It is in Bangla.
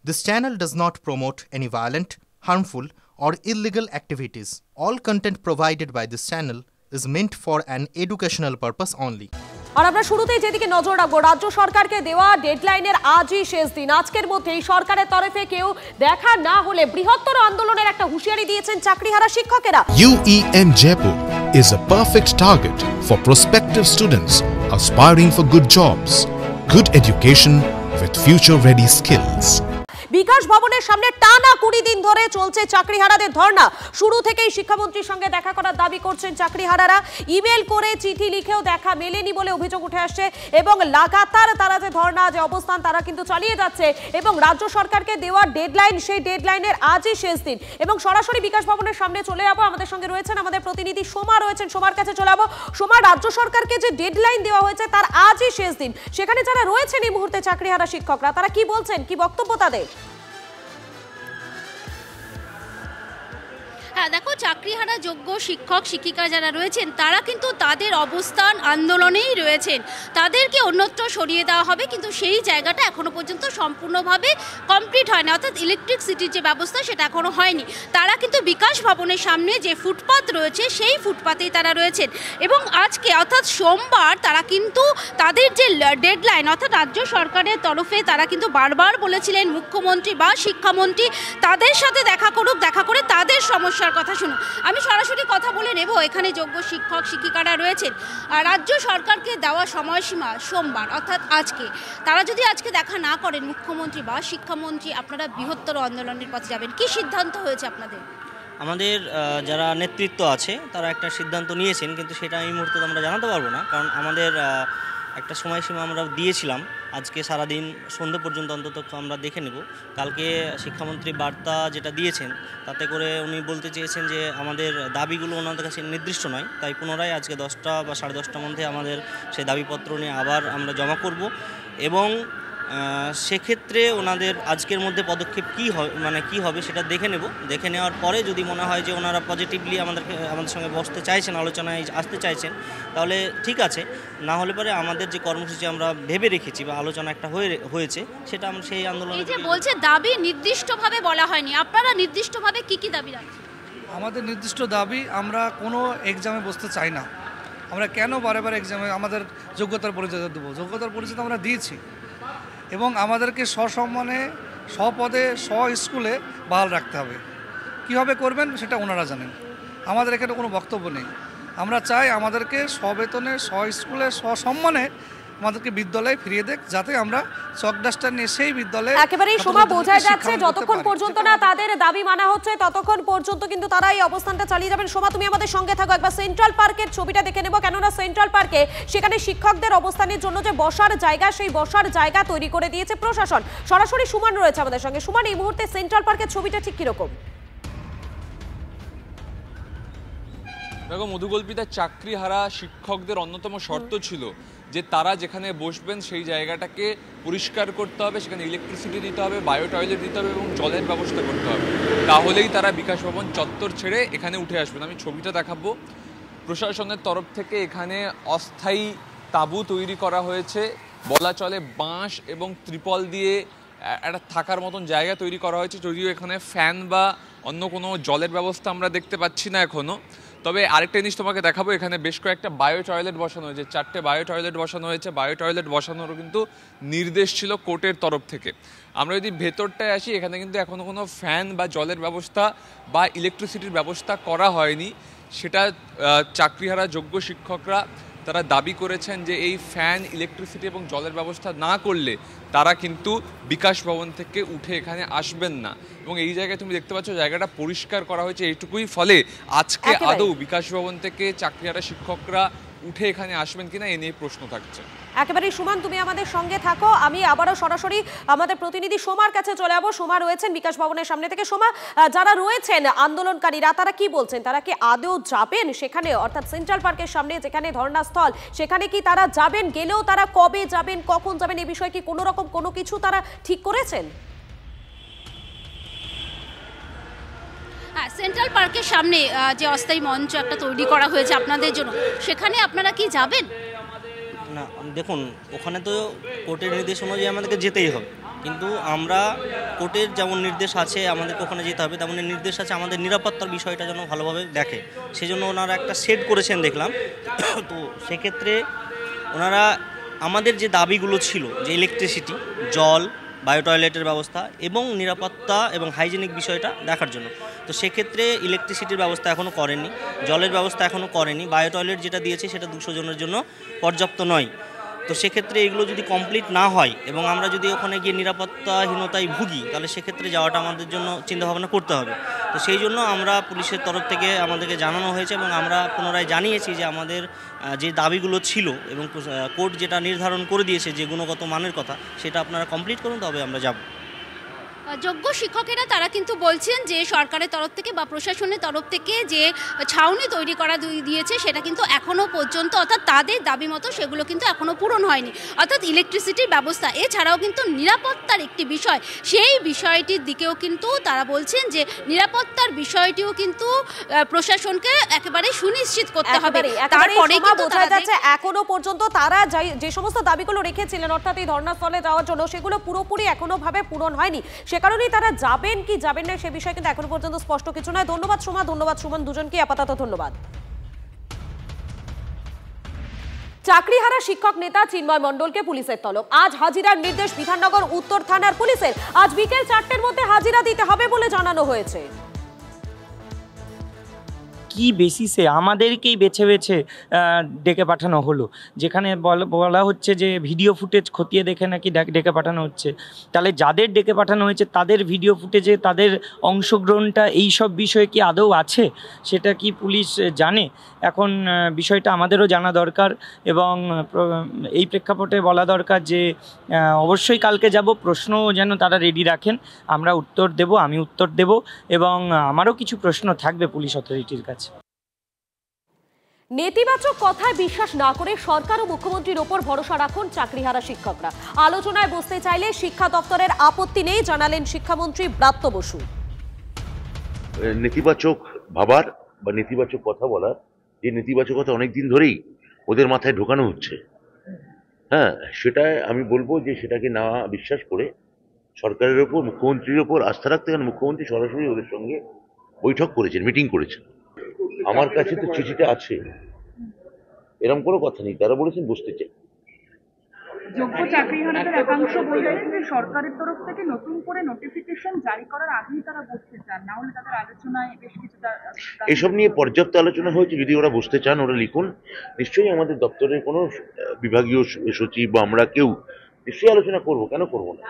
This channel does not promote any violent, harmful, or illegal activities. All content provided by this channel is meant for an educational purpose only. আর আমরা শুরুতেই যেদিকে নজর রাখবো, রাজ্য সরকারকে দেওয়া ডেডলাইনের আজই শেষ দিন। আজকের মধ্যেই সরকারের তরফে কেউ দেখা না হলে বৃহত্তর আন্দোলনের একটা হুঁশিয়ারি দিয়েছেন চাকরিহারা শিক্ষকেরা। UEM Jaipur is a perfect target for prospective students aspiring for good jobs, good education with future-ready skills. বিকাশ ভবনের সামনে টানা 20 দিন ধরে চলছে চাকরিহারাদের ধর্ণা। শুরু থেকেই শিক্ষামন্ত্রীর সঙ্গে দেখা করার দাবি করছেন চাকরিহারারা। ইমেল করে চিঠি লিখেও দেখা মেলেনি বলে অভিযোগ উঠে আসছে এবং লাগাতার তারা যে ধর্ণা, যে অবস্থান তারা কিন্তু চালিয়ে যাচ্ছে এবং রাজ্য সরকারকে দেওয়া ডেডলাইন, সেই ডেডলাইনের আজই শেষ দিন। এবং সরাসরি বিকাশ ভবনের সামনে চলে যাবো, আমাদের সঙ্গে রয়েছেন আমাদের প্রতিনিধি সোমা রয়েছেন, সোমার কাছে চলে যাবো। সোমা, রাজ্য সরকারকে যে ডেডলাইন দেওয়া হয়েছে তার আজই শেষ দিন, সেখানে যারা রয়েছেন এই মুহূর্তে চাকরিহারা শিক্ষকরা, তারা কি বলছেন, কি বক্তব্য তাদের? হ্যাঁ দেখো, চাকরিহারা যোগ্য শিক্ষক শিক্ষিকা যারা রয়েছেন তারা কিন্তু তাদের অবস্থান আন্দোলনেই রয়েছেন। তাদেরকে অন্যত্র সরিয়ে দেওয়া হবে, কিন্তু সেই জায়গাটা এখনো পর্যন্ত সম্পূর্ণভাবে কমপ্লিট হয় না, অর্থাৎ ইলেকট্রিসিটির যে ব্যবস্থা সেটা এখনো হয়নি। তারা কিন্তু বিকাশ ভবনের সামনে যে ফুটপাত রয়েছে সেই ফুটপাতেই তারা রয়েছেন এবং আজকে অর্থাৎ সোমবার তারা কিন্তু তাদের যে ডেডলাইন, অর্থাৎ রাজ্য সরকারের তরফে তারা কিন্তু বারবার বলেছিলেন মুখ্যমন্ত্রী বা শিক্ষামন্ত্রী তাদের সাথে দেখা করুক, দেখা করে তাদের সমস্যার কথা শুনুন। আমি সরাসরি কথা বলে নেব, এখানে যোগ্য শিক্ষক শিক্ষিকারা রয়েছেন। আর রাজ্য সরকারকে দেওয়া সময়সীমা সোমবার, অর্থাৎ আজকে। তারা যদি আজকে দেখা না করেন মুখ্যমন্ত্রী বা শিক্ষামন্ত্রী, আপনারা বৃহত্তর আন্দোলনের পথে যাবেন। কি সিদ্ধান্ত হয়েছে আপনাদের? আমাদের যারা নেতৃত্ব আছে তারা একটা সিদ্ধান্ত নিয়েছেন, কিন্তু সেটা এই মুহূর্তে আমরা জানাতে পারবো না, কারণ আমাদের একটা সময়সীমা আমরা দিয়েছিলাম। আজকে সারাদিন সন্ধ্যে পর্যন্ত অন্তত আমরা দেখে নেব। কালকে শিক্ষামন্ত্রী বার্তা যেটা দিয়েছেন তাতে করে উনি বলতে চেয়েছেন যে আমাদের দাবিগুলো ওনাদের কাছে নির্দিষ্ট নয়, তাই পুনরায় আজকে 10টা বা 10:30টার মধ্যে আমাদের সেই দাবিপত্র নিয়ে আবার আমরা জমা করব এবং সেক্ষেত্রে ওনাদের আজকের মধ্যে পদক্ষেপ কী হবে সেটা দেখে নেব। দেখে নেওয়ার পরে যদি মনে হয় যে ওনারা পজিটিভলি আমাদের সঙ্গে বসতে চাইছেন, আলোচনায় আসতে চাইছেন, তাহলে ঠিক আছে। না হলে পরে আমাদের যে কর্মসূচি আমরা ভেবে রেখেছি বা আলোচনা একটা হয়েছে সেটা আমরা সেই আন্দোলন। এই যে বলছে দাবি নির্দিষ্টভাবে বলা হয়নি, আপনারা নির্দিষ্টভাবে কি দাবি রাখছেন? আমাদের নির্দিষ্ট দাবি, আমরা কোনো এক্সামে বসতে চাই না। আমরা কেন বারে এক্সামে আমাদের যোগ্যতার পরিচয় দেবো? যোগ্যতার পরিচয় আমরা দিয়েছি এবং আমাদেরকে সসম্মানে, স্বপদে, স্কুলে বহাল রাখতে হবে। কীভাবে করবেন সেটা ওনারা জানেন, আমাদের এখানে কোনো বক্তব্য নেই। আমরা চাই আমাদেরকে স্ববেতনে, স্কুলে, সসম্মানে আমাদেরকে বিদ্যালয়ে ফিরিয়ে দেখ, যাতে আমরা চক ডাস্টার নিয়ে সেই বিদ্যালয়ে একেবারেই শোভা বোঝা যাচ্ছে যতক্ষণ পর্যন্ত না তাদের দাবি মানা হচ্ছে ততক্ষণ পর্যন্ত কিন্তু তারা এই অবস্থানটা চালিয়ে যাবেন। শোভা, তুমি আমাদের সঙ্গে থাকো, একবার সেন্ট্রাল পার্কের ছবিটা দেখে নেব, কেননা সেন্ট্রাল পার্কে সেখানে শিক্ষকদের অবস্থানের জন্য যে বসার জায়গা, সেই বসার জায়গা তৈরি করে দিয়েছে প্রশাসন। সরাসরি সুমান রয়েছে আমাদের সঙ্গে। সুমান, এই মুহূর্তে সেন্ট্রাল পার্কের ছবিটা ঠিক কিরকম? দেখো মধুকল্পিতা, চাকরিহারা শিক্ষকদের অন্যতম শর্ত ছিল যে তারা যেখানে বসবেন সেই জায়গাটাকে পরিষ্কার করতে হবে, সেখানে ইলেকট্রিসিটি দিতে হবে, বায়ো টয়লেট দিতে হবে এবং জলের ব্যবস্থা করতে হবে। তাহলেই তারা বিকাশ ভবন চত্বর ছেড়ে এখানে উঠে আসবেন। আমি ছবিটা দেখাবো। প্রশাসনের তরফ থেকে এখানে অস্থায়ী তাঁবু তৈরি করা হয়েছে, বলা চলে বাঁশ এবং ত্রিপল দিয়ে একটা থাকার মতন জায়গা তৈরি করা হয়েছে। যদিও এখানে ফ্যান বা অন্য কোনো জলের ব্যবস্থা আমরা দেখতে পাচ্ছি না এখনও। তবে আরেকটা জিনিস তোমাকে দেখাবো, এখানে বেশ কয়েকটা বায়ো টয়লেট বসানো হয়েছে, 4টে বায়ো টয়লেট বসানো হয়েছে। বায়ো টয়লেট বসানোরও কিন্তু নির্দেশ ছিল কোর্টের তরফ থেকে। আমরা যদি ভেতরটায় আসি, এখানে কিন্তু এখনও কোনো ফ্যান বা জলের ব্যবস্থা বা ইলেকট্রিসিটির ব্যবস্থা করা হয়নি। সেটা চাকরিহারা যোগ্য শিক্ষকরা তারা দাবি করেছেন যে এই ফ্যান, ইলেকট্রিসিটি এবং জলের ব্যবস্থা না করলে তারা কিন্তু বিকাশ ভবন থেকে উঠে এখানে আসবেন না। এবং এই জায়গায় তুমি দেখতে পাচ্ছ জায়গাটা পরিষ্কার করা হয়েছে এইটুকুই, ফলে আজকে আদৌ বিকাশ ভবন থেকে চাকরিহারা শিক্ষকরা উঠে এখানে আসবেন কিনা এ নিয়ে প্রশ্ন থাকছে। একেবারেই সুমান, তুমি আমাদের সঙ্গে থাকো। আমি আবারও সরাসরি আমাদের প্রতিনিধি সোমার কাছে চলে যাবো। সোমা রয়েছেন বিকাশ ভবনের সামনে থেকে। সোমা, যারা রয়েছেন আন্দোলনকারীরা তারা কি বলছেন? তারা কি আদৌ যাবেন সেখানে, অর্থাৎ সেন্ট্রাল পার্কের সামনে যেখানে ধর্ণাস্থল, সেখানে কি তারা যাবেন? গেলেও তারা কবে যাবেন, কখন যাবেন, এই বিষয়ে কি কোনো রকম কোনো কিছু তারা ঠিক করেছেন? সেন্ট্রাল পার্কের সামনে যে অস্থায়ী মঞ্চ একটা তৈরি করা হয়েছে আপনাদের জন্য, সেখানে আপনারা কি যাবেন? না, দেখুন ওখানে তো কোর্টের নির্দেশ অনুযায়ী আমাদেরকে যেতেই হবে। কিন্তু আমরা কোর্টের যেমন নির্দেশ আছে আমাদেরকে ওখানে যেতে হবে, তেমন নির্দেশ আছে আমাদের নিরাপত্তার বিষয়টা যেন ভালোভাবে দেখে, সেজন্য ওনারা একটা সেট করেছেন দেখলাম। তো সেক্ষেত্রে ওনারা আমাদের যে দাবিগুলো ছিল, যে ইলেকট্রিসিটি, জল, বায়ো টয়লেটের ব্যবস্থা এবং নিরাপত্তা এবং হাইজেনিক বিষয়টা দেখার জন্য, তো সেক্ষেত্রে ইলেকট্রিসিটির ব্যবস্থা এখনও করেনি, জলের ব্যবস্থা এখনও করেনি, বায়ো টয়লেট যেটা দিয়েছে সেটা 200 জনের জন্য পর্যাপ্ত নয়। তো সেক্ষেত্রে এগুলো যদি কমপ্লিট না হয় এবং আমরা যদি ওখানে গিয়ে নিরাপত্তাহীনতায় ভুগি, তাহলে সেক্ষেত্রে যাওয়াটা আমাদের জন্য চিন্তাভাবনা করতে হবে। তো সেই জন্য আমরা পুলিশের তরফ থেকে আমাদেরকে জানানো হয়েছে এবং আমরা পুনরায় জানিয়েছি যে আমাদের যে দাবিগুলো ছিল এবং কোর্ট যেটা নির্ধারণ করে দিয়েছে যে গুণগত মানের কথা, সেটা আপনারা কমপ্লিট করুন, তবে আমরা যাব। যোগ্য শিক্ষকেরা তারা কিন্তু বলছেন যে সরকারের তরফ থেকে বা প্রশাসনের তরফ থেকে যে ছাউনি তৈরি করা দিয়েছে সেটা কিন্তু এখনও পর্যন্ত, অর্থাৎ তাদের দাবি মতো সেগুলো কিন্তু এখনও পূরণ হয়নি। অর্থাৎ ইলেকট্রিসিটির ব্যবস্থা এছাড়াও কিন্তু নিরাপত্তার একটি বিষয়, সেই বিষয়টির দিকেও কিন্তু তারা বলছেন যে নিরাপত্তার বিষয়টিও কিন্তু প্রশাসনকে একেবারে সুনিশ্চিত করতে হবে। তারপরে কিন্তু বোঝা যাচ্ছে এখনো পর্যন্ত তারা যে সমস্ত দাবিগুলো রেখেছিলেন অর্থাৎ এই ধর্নাস্থলে যাওয়ার জন্য, সেগুলো পুরোপুরি এখনো ভাবে পূরণ হয়নি। সে কারণেই তারা যাবেন কি যাবেন না সে বিষয়ে কিন্তু এখনো পর্যন্ত স্পষ্ট কিছু নয়। ধন্যবাদ সোমা, ধন্যবাদ সুমন, দুজনকে আপাতত ধন্যবাদ। চাকরিহারা শিক্ষক নেতা চিন্ময় মণ্ডলকে পুলিশের তলব। আজ হাজিরার নির্দেশ বিধাননগর উত্তর থানার পুলিশের। আজ বিকেল 4টের মধ্যে হাজিরা দিতে হবে বলে জানানো হয়েছে। কি বেসিসে আমাদেরকেই বেছে বেছে ডেকে পাঠানো হলো, যেখানে বলা হচ্ছে যে ভিডিও ফুটেজ খতিয়ে দেখে নাকি ডেকে পাঠানো হচ্ছে। তাহলে যাদের ডেকে পাঠানো হয়েছে তাদের ভিডিও ফুটেজে তাদের অংশগ্রহণটা এই সব বিষয়ে কি আদৌ আছে, সেটা কি পুলিশ জানে? এখন বিষয়টা আমাদেরও জানা দরকার এবং এই প্রেক্ষাপটে বলা দরকার যে অবশ্যই কালকে যাব, প্রশ্ন যেন তারা রেডি রাখেন, আমরা উত্তর দেব, আমি উত্তর দেব এবং আমারও কিছু প্রশ্ন থাকবে পুলিশ অথরিটির কাছে। নেতিবাচক কথায় বিশ্বাস না করে সরকার ও মুখ্যমন্ত্রীর ওপর ভরসা রাখুন চাকরিহারা শিক্ষকরা। আলোচনায় বসতে চাইলে শিক্ষা দপ্তরের আপত্তি নেই জানালেন শিক্ষামন্ত্রী ব্রাত্য বসু। নেতিবাচক ভাবার বা নেতিবাচক কথা বলার যে নেতিবাচকতা অনেকদিন ধরেই ওদের মাথায় ঢোকানো হচ্ছে, হ্যাঁ, সেটা আমি বলবো যে সেটাকে না বিশ্বাস করে সরকারের ওপর, মুখ্যমন্ত্রীর ওপর আস্থা রাখতে, কারণ মুখ্যমন্ত্রী সরাসরি ওদের সঙ্গে বৈঠক করেছেন, মিটিং করেছেন। আমার কাছে তো চিঠিটা আছে, এরকম কোনো কথা নেই, তারা বলেছেন বসতে চাই। যোগ্য চাকরিহারাদের একাংশ বলছেন যে সরকারের তরফ থেকে নতুন করে নোটিফিকেশন জারি করার আগেই তারা বসতে চান, না হলে তাদের আলোচনায় বেশ কিছুটা। এসব নিয়ে পর্যাপ্ত আলোচনা হয়েছে, যদি ওরা বসতে চান ওরা লিখুন, নিশ্চয়ই আমাদের দপ্তরের কোনো বিভাগীয় সচিব বা আমরা কেউ নিশ্চয়ই আলোচনা করবো, কেন করবো না।